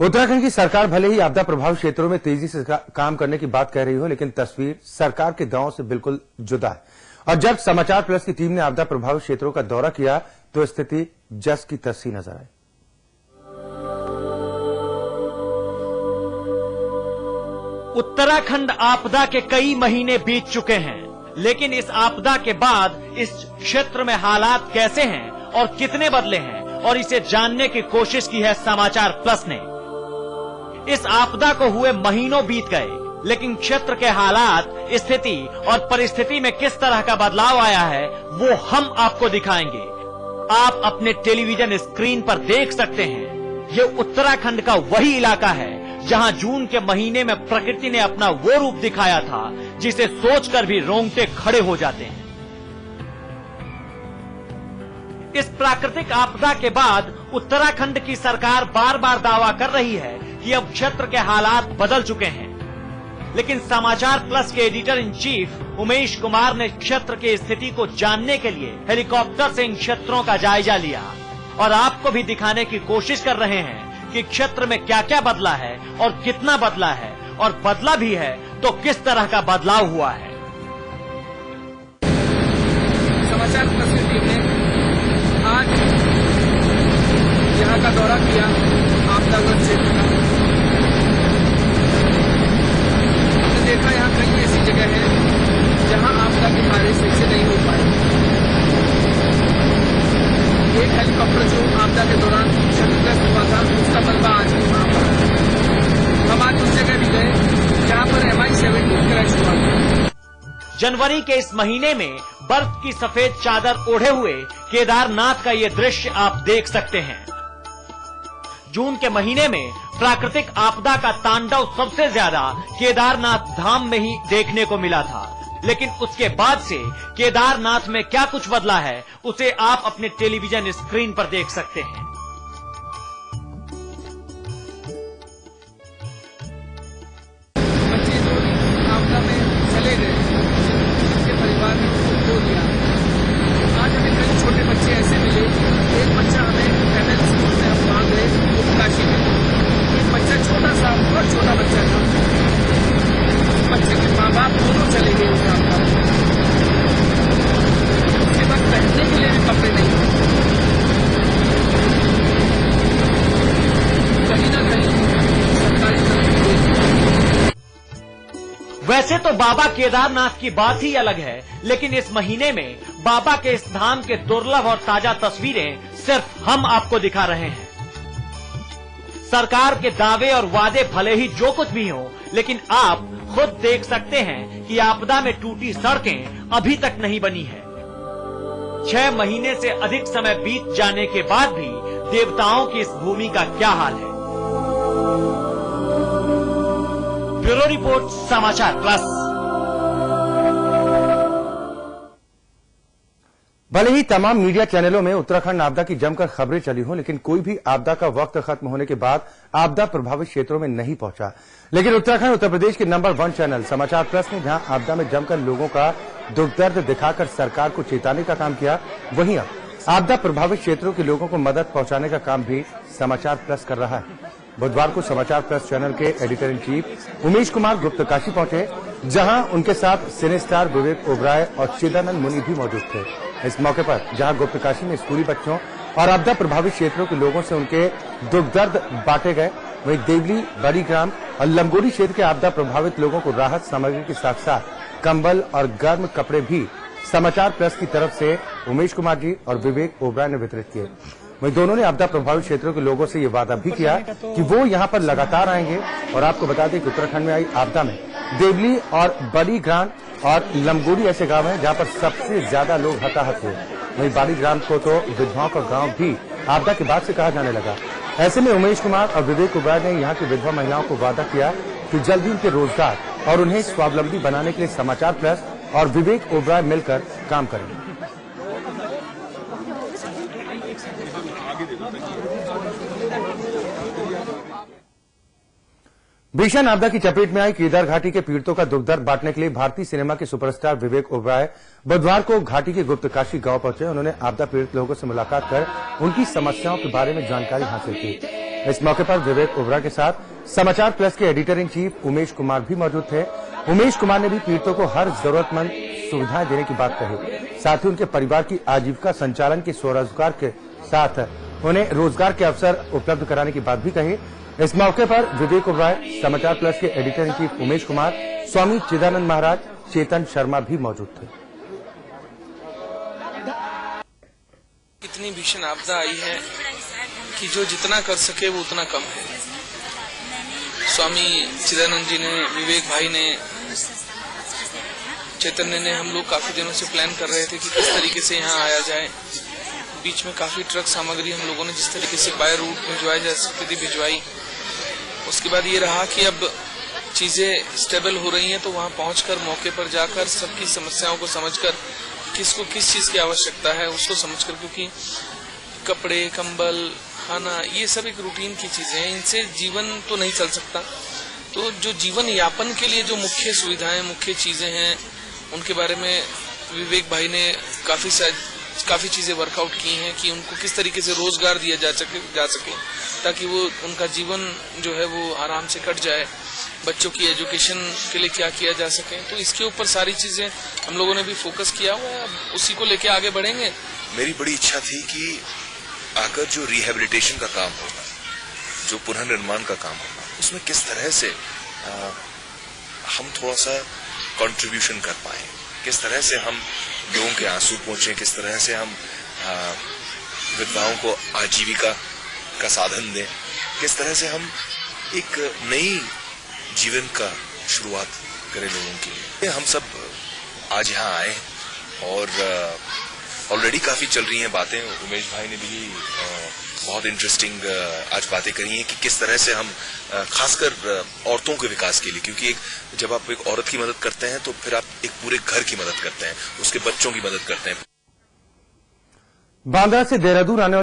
उत्तराखंड की सरकार भले ही आपदा प्रभावित क्षेत्रों में तेजी से काम करने की बात कह रही हो, लेकिन तस्वीर सरकार के दांव से बिल्कुल जुदा है। और जब समाचार प्लस की टीम ने आपदा प्रभावित क्षेत्रों का दौरा किया तो स्थिति जस की तसी नजर आई। उत्तराखंड आपदा के कई महीने बीत चुके हैं, लेकिन इस आपदा के बाद इस क्षेत्र में हालात कैसे हैं और कितने बदले हैं, और इसे जानने की कोशिश की है समाचार प्लस ने। इस आपदा को हुए महीनों बीत गए, लेकिन क्षेत्र के हालात, स्थिति और परिस्थिति में किस तरह का बदलाव आया है वो हम आपको दिखाएंगे। आप अपने टेलीविजन स्क्रीन पर देख सकते हैं, ये उत्तराखंड का वही इलाका है जहां जून के महीने में प्रकृति ने अपना वो रूप दिखाया था जिसे सोचकर भी रोंगटे खड़े हो जाते हैं। इस प्राकृतिक आपदा के बाद उत्तराखंड की सरकार बार बार दावा कर रही है कि अब क्षेत्र के हालात बदल चुके हैं, लेकिन समाचार प्लस के editor in chief Umesh Kumar ने क्षेत्र की स्थिति को जानने के लिए हेलीकॉप्टर से इन क्षेत्रों का जायजा लिया और आपको भी दिखाने की कोशिश कर रहे हैं कि क्षेत्र में क्या क्या बदला है और कितना बदला है, और बदला भी है तो किस तरह का बदलाव हुआ है। समाचार प्लस की टीम ने आज यहाँ का दौरा किया, आपदाग्रस्त क्षेत्र का। हमने देखा यहाँ कई ऐसी जगह है जहाँ आपदा की बारिश सही से नहीं हो पाई। एक हेलीकॉप्टर जो आपदा के दौरान क्षतिग्रस्त हुआ था, उसका मलबा आज भी वहाँ पर है। हम आज उस जगह भी गए जहाँ पर MI-17 क्रैश हुआ था। जनवरी के इस महीने में बर्फ की सफेद चादर ओढ़े हुए केदारनाथ का ये दृश्य आप देख सकते हैं। जून के महीने में प्राकृतिक आपदा का तांडव सबसे ज्यादा केदारनाथ धाम में ही देखने को मिला था, लेकिन उसके बाद से केदारनाथ में क्या कुछ बदला है उसे आप अपने टेलीविजन स्क्रीन पर देख सकते हैं। बच्चे जो आपदा में चले गए, उनके परिवार ने उनको खो दिया। आज हमें कई छोटे बच्चे ऐसे मिले। एक बच्चा हमें पैदल स्कूल में हम वहाँ गए काशी में। एक बच्चा छोटा सा, बहुत छोटा बच्चा था। बच्चे के माँ बाप दोनों चले गए उस आपदा में। उसके बाद पहनने के लिए भी कपड़े नहीं थे। कहीं ना कहीं सरकारी तरफ। वैसे तो बाबा केदारनाथ की बात ही अलग है, लेकिन इस महीने में बाबा के इस धाम के दुर्लभ और ताजा तस्वीरें सिर्फ हम आपको दिखा रहे हैं। सरकार के दावे और वादे भले ही जो कुछ भी हो, लेकिन आप खुद देख सकते हैं कि आपदा में टूटी सड़कें अभी तक नहीं बनी है। 6 महीने से अधिक समय बीत जाने के बाद भी देवताओं की इस भूमि का क्या हाल है। ब्यूरो रिपोर्ट, समाचार प्लस। भले ही तमाम मीडिया चैनलों में उत्तराखंड आपदा की जमकर खबरें चली हों, लेकिन कोई भी आपदा का वक्त खत्म होने के बाद आपदा प्रभावित क्षेत्रों में नहीं पहुंचा। लेकिन उत्तराखंड उत्तर प्रदेश के नंबर 1 चैनल समाचार प्लस ने जहां आपदा में जमकर लोगों का दुख दर्द दिखाकर सरकार को चेताने का काम किया, वहीं अब आपदा प्रभावित क्षेत्रों के लोगों को मदद पहुंचाने का काम भी समाचार प्लस कर रहा है। बुधवार को समाचार प्लस चैनल के editor in chief Umesh Kumar गुप्त काशी पहुंचे, जहां उनके साथ सिने स्टार विवेक ओबराय और चिदानंद मुनि भी मौजूद थे। इस मौके पर जहां गुप्त काशी में स्कूली बच्चों और आपदा प्रभावित क्षेत्रों के लोगों से उनके दुख दर्द बांटे गए, वहीं देवली, बड़ी ग्राम और लंगोरी क्षेत्र के आपदा प्रभावित लोगों को राहत सामग्री के साथ साथ कंबल और गर्म कपड़े भी समाचार प्लस की तरफ से उमेश कुमार जी और विवेक ओबराय ने वितरित किए। वहीं दोनों ने आपदा प्रभावित क्षेत्रों के लोगों से ये वादा भी किया कि वो यहाँ पर लगातार आएंगे। और आपको बता दें कि उत्तराखंड में आई आपदा में देवली और बड़ी ग्राम और लमगोरी ऐसे गांव हैं जहां पर सबसे ज्यादा लोग हताहत हुए। वहीं बाड़ी ग्राम को तो विधवाओं का गांव भी आपदा के बाद से कहा जाने लगा। ऐसे में उमेश कुमार और विवेक ओबराय ने यहाँ की विधवा महिलाओं को वादा किया कि जल्द ही उनके रोजगार और उन्हें स्वावलंबी बनाने के लिए समाचार प्लस और विवेक ओबराय मिलकर काम करेंगे। भीषण आपदा की चपेट में आई केदार घाटी के पीड़ितों का दुख दर्द बांटने के लिए भारतीय सिनेमा के सुपरस्टार विवेक ओबराय बुधवार को घाटी के गुप्तकाशी गांव पहुंचे। उन्होंने आपदा पीड़ित लोगों से मुलाकात कर उनकी समस्याओं के बारे में जानकारी हासिल की। इस मौके पर विवेक ओबराय के साथ समाचार प्लस के editor in chief Umesh Kumar भी मौजूद थे। उमेश कुमार ने भी पीड़ितों को हर जरूरतमंद सुविधाएं देने की बात कही। साथ ही उनके परिवार की आजीविका संचालन के स्वरोजगार के साथ उन्हें रोजगार के अवसर उपलब्ध कराने की बात भी कही। इस मौके पर विवेक ओबराय, समाचार प्लस के editor in chief Umesh Kumar, Swami Chidanand Maharaj, Chetan Sharma भी मौजूद थे। इतनी भीषण आपदा आई है कि जो जितना कर सके वो उतना कम है। स्वामी चिदानंद जी ने, विवेक भाई ने, चैतन्य ने, हम लोग काफी दिनों से प्लान कर रहे थे कि किस तरीके से यहाँ आया जाए। बीच में काफी ट्रक सामग्री हम लोगों ने जिस तरीके से बाय रूट भिजवाई जा सकती थी भिजवाई। उसके बाद ये रहा कि अब चीजें स्टेबल हो रही हैं तो वहां पहुंचकर मौके पर जाकर सबकी समस्याओं को समझकर किसको किस चीज की आवश्यकता है उसको समझकर, क्योंकि कपड़े, कंबल, खाना ये सब एक रूटीन की चीजें हैं, इनसे जीवन तो नहीं चल सकता। तो जो जीवन यापन के लिए जो मुख्य सुविधाएं, मुख्य चीजें हैं उनके बारे में विवेक भाई ने काफी चीजें वर्कआउट की हैं कि उनको किस तरीके से रोजगार दिया जा सके ताकि वो उनका जीवन जो है वो आराम से कट जाए। बच्चों की एजुकेशन के लिए क्या किया जा सके, तो इसके ऊपर सारी चीजें हम लोगों ने भी फोकस किया हुआ है। अब उसी को लेके आगे बढ़ेंगे। मेरी बड़ी इच्छा थी कि आकर जो रिहेबिलिटेशन का काम होगा, जो पुनर्निर्माण का काम होगा, उसमें किस तरह से हम थोड़ा सा कंट्रीब्यूशन कर पाए, किस तरह से हम लोगों के आंसू पहुंचे, किस तरह से हम विधवाओं को आजीविका का साधन दें, किस तरह से हम एक नई जीवन का शुरुआत करें लोगों के लिए। हम सब आज यहाँ आए और ऑलरेडी काफी चल रही हैं बातें। उमेश भाई ने भी बहुत इंटरेस्टिंग आज बातें करी हैं कि किस तरह से हम खासकर औरतों के विकास के लिए, क्योंकि जब आप एक औरत की मदद करते हैं तो फिर आप एक पूरे घर की मदद करते हैं, उसके बच्चों की मदद करते हैं। बांद्रा से देहरादून आने